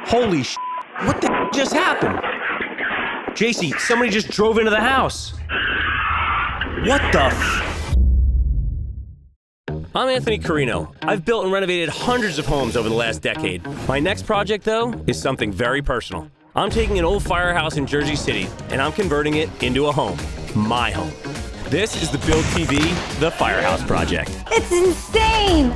Holy sh**, what the just happened? JC, somebody just drove into the house. What the f? I'm Anthony Carino. I've built and renovated hundreds of homes over the last decade. My next project, though, is something very personal. I'm taking an old firehouse in Jersey City, and I'm converting it into a home. My home. This is the Build TV, The Firehouse Project. It's insane!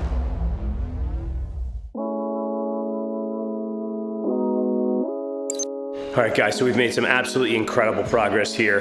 All right, guys, so we've made some absolutely incredible progress here.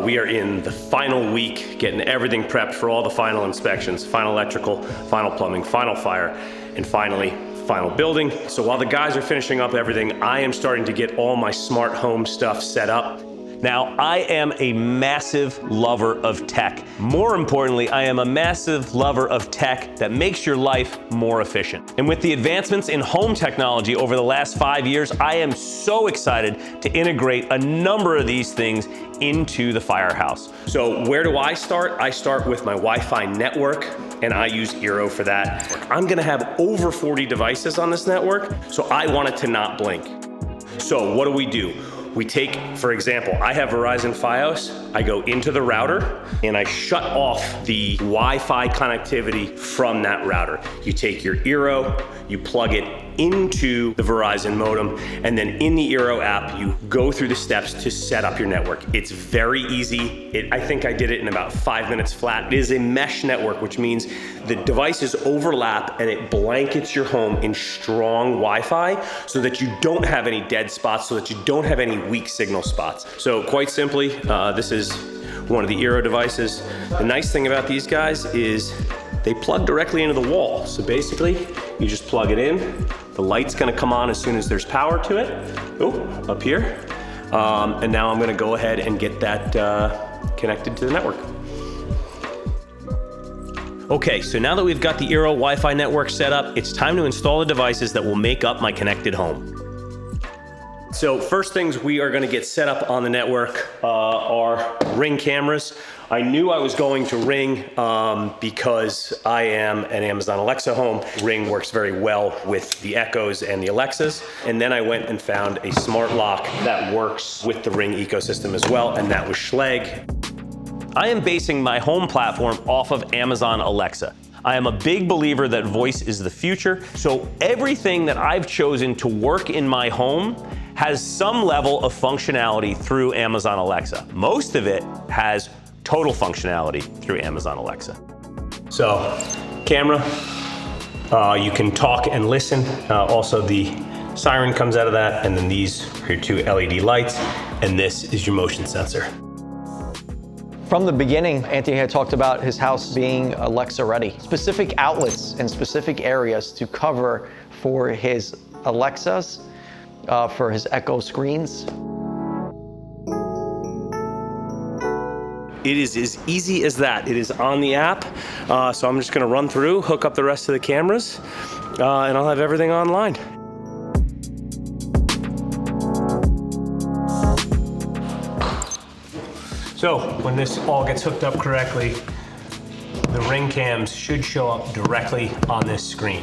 We are in the final week, getting everything prepped for all the final inspections, final electrical, final plumbing, final fire, and finally, final building. So while the guys are finishing up everything, I am starting to get all my smart home stuff set up. Now, I am a massive lover of tech. More importantly, I am a massive lover of tech that makes your life more efficient. And with the advancements in home technology over the last 5 years, I am so excited to integrate a number of these things into the firehouse. So where do I start? I start with my Wi-Fi network, and I use EERO for that. I'm gonna have over 40 devices on this network, so I want it to not blink. So what do? We take, for example, I have Verizon Fios. I go into the router and I shut off the Wi-Fi connectivity from that router. You take your EERO, you plug it into the Verizon modem, and then in the EERO app, you go through the steps to set up your network. It's very easy. I think I did it in about 5 minutes flat. It is a mesh network, which means the devices overlap and it blankets your home in strong Wi-Fi so that you don't have any dead spots, so that you don't have any weak signal spots. So quite simply, this is one of the EERO devices. The nice thing about these guys is they plug directly into the wall. So basically, you just plug it in. The light's gonna come on as soon as there's power to it. Oh, up here. And now I'm gonna go ahead and get that connected to the network. Okay, so now that we've got the EERO Wi-Fi network set up, it's time to install the devices that will make up my connected home. So first things we are gonna get set up on the network are Ring cameras. I knew I was going to Ring because I am an Amazon Alexa home. Ring works very well with the Echoes and the Alexas. And then I went and found a smart lock that works with the Ring ecosystem as well, and that was Schlage. I am basing my home platform off of Amazon Alexa. I am a big believer that voice is the future, so everything that I've chosen to work in my home has some level of functionality through Amazon Alexa. Most of it has total functionality through Amazon Alexa. So, camera, you can talk and listen. Also the siren comes out of that, and then these are your 2 LED lights, and this is your motion sensor. From the beginning, Anthony had talked about his house being Alexa ready. Specific outlets and specific areas to cover for his Alexas, for his Echo screens. It is as easy as that. It is on the app. So I'm just gonna run through, hook up the rest of the cameras, and I'll have everything online. So when this all gets hooked up correctly, the Ring cams should show up directly on this screen.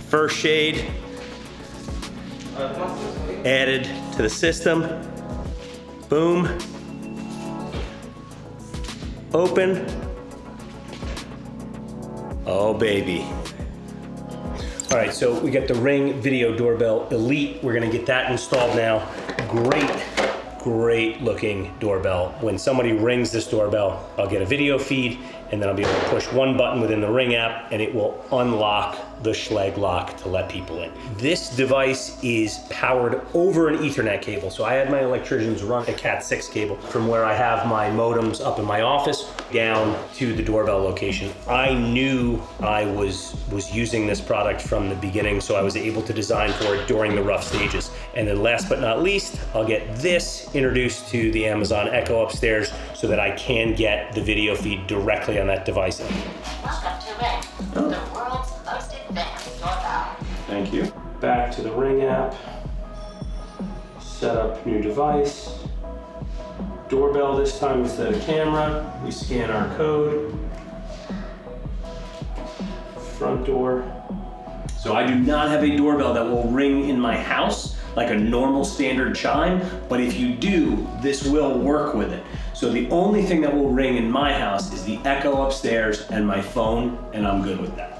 First shade added to the system. Boom. Open. Oh, baby. All right, so we got the Ring Video Doorbell Elite. We're gonna get that installed now. Great looking doorbell. When somebody rings this doorbell, I'll get a video feed, and then I'll be able to push one button within the Ring app, and it will unlock the Schlage lock to let people in. This device is powered over an Ethernet cable. So I had my electricians run a Cat6 cable from where I have my modems up in my office down to the doorbell location. I knew I was using this product from the beginning, so I was able to design for it during the rough stages. And then last but not least, I'll get this introduced to the Amazon Echo upstairs so that I can get the video feed directly on that device. Welcome to Ring, the world's most advanced doorbell. Thank you. Back to the Ring app. Set up new device. Doorbell this time instead of camera. We scan our code. Front door. So I do not have a doorbell that will ring in my house like a normal standard chime, but if you do, this will work with it. So the only thing that will ring in my house is the Echo upstairs and my phone, and I'm good with that.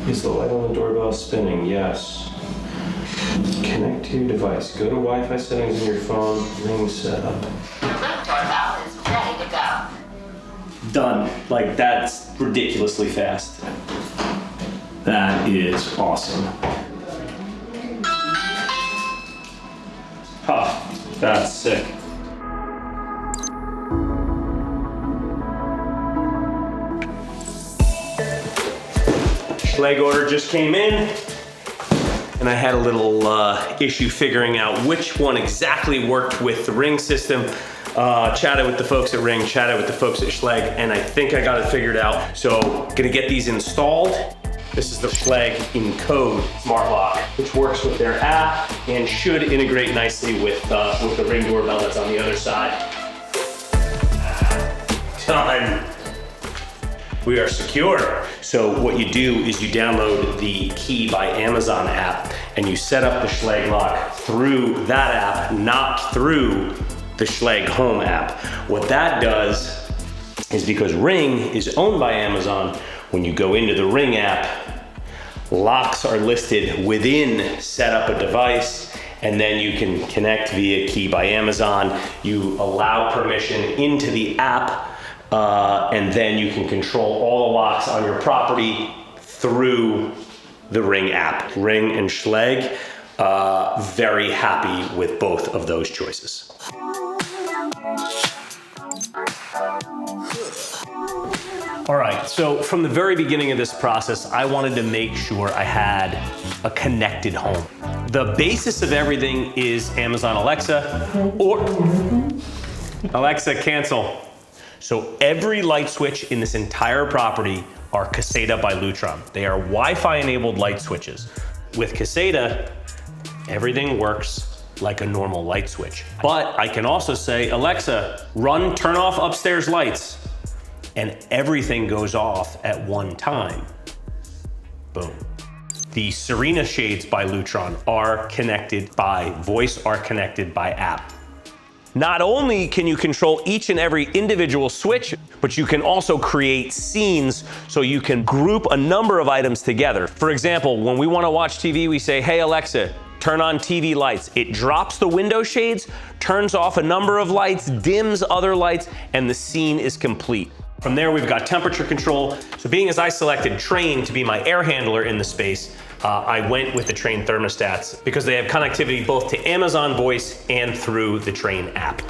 Is the light on the doorbell spinning? Yes. Connect to your device. Go to Wi-Fi settings in your phone, ring setup. Your Ring doorbell is ready to go. Done. Like, that's ridiculously fast. That is awesome. Huh, that's sick. Schleg order just came in, and I had a little issue figuring out which one exactly worked with the Ring system. Chatted with the folks at Ring, chatted with the folks at Schleg, and I think I got it figured out. So, gonna get these installed. This is the Schleg Encode Smart Lock, which works with their app and should integrate nicely with the Ring doorbell that's on the other side. Done. We are secure. So what you do is you download the Key by Amazon app and you set up the Schleg lock through that app, not through the Schleg Home app. What that does is, because Ring is owned by Amazon, when you go into the Ring app, locks are listed within set up a device, and then you can connect via Key by Amazon. You allow permission into the app, and then you can control all the locks on your property through the Ring app. Ring and Schleg, very happy with both of those choices. All right, so from the very beginning of this process, I wanted to make sure I had a connected home. The basis of everything is Amazon Alexa, or Alexa, cancel. So every light switch in this entire property are Caseta by Lutron. They are Wi-Fi enabled light switches. With Caseta, everything works like a normal light switch. But I can also say, Alexa, turn off upstairs lights. And everything goes off at one time. Boom. The Serena shades by Lutron are connected by voice, are connected by app. Not only can you control each and every individual switch, but you can also create scenes so you can group a number of items together. For example, when we want to watch TV, we say, hey Alexa, turn on TV lights. It drops the window shades, turns off a number of lights, dims other lights, and the scene is complete. From there, we've got temperature control. So being as I selected Train to be my air handler in the space, I went with the Train thermostats because they have connectivity both to Amazon Voice and through the Train app.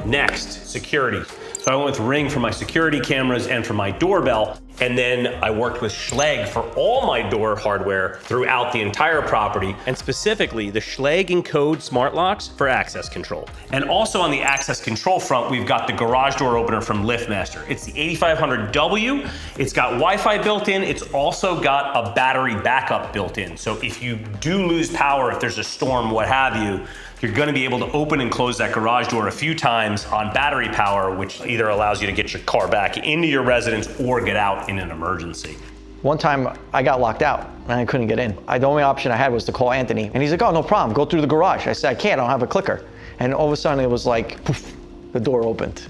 Next, security. So I went with Ring for my security cameras and for my doorbell. And then I worked with Schleg for all my door hardware throughout the entire property, and specifically the Schleg Encode smart locks for access control. And also on the access control front, we've got the garage door opener from LiftMaster. It's the 8500W. It's got Wi-Fi built in. It's also got a battery backup built in. So if you do lose power, if there's a storm, what have you, you're gonna be able to open and close that garage door a few times on battery power, which either allows you to get your car back into your residence or get out in an emergency. One time I got locked out and I couldn't get in. The only option I had was to call Anthony, and he's like, oh, no problem, go through the garage. I said, I can't, I don't have a clicker. And all of a sudden it was like, poof, the door opened.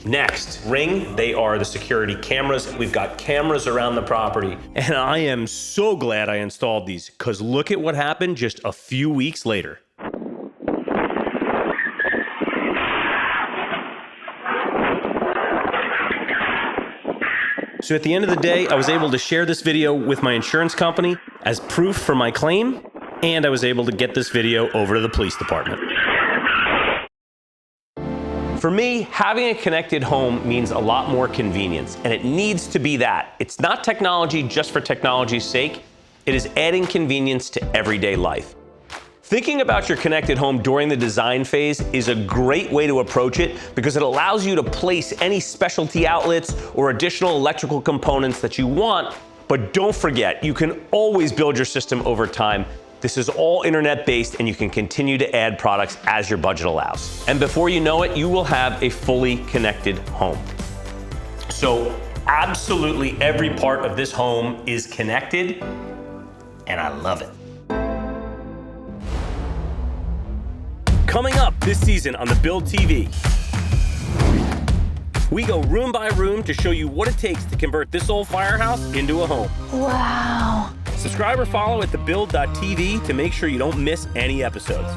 Next, Ring, they are the security cameras. We've got cameras around the property, and I am so glad I installed these, because look at what happened just a few weeks later. So at the end of the day, I was able to share this video with my insurance company as proof for my claim, and I was able to get this video over to the police department. For me, having a connected home means a lot more convenience, and it needs to be that. It's not technology just for technology's sake. It is adding convenience to everyday life. Thinking about your connected home during the design phase is a great way to approach it because it allows you to place any specialty outlets or additional electrical components that you want. But don't forget, you can always build your system over time. This is all internet-based, and you can continue to add products as your budget allows. And before you know it, you will have a fully connected home. So Absolutely every part of this home is connected, and I love it. Coming up this season on the Build TV, we go room by room to show you what it takes to convert this old firehouse into a home. Wow. Subscribe or follow at thebuild.tv to make sure you don't miss any episodes.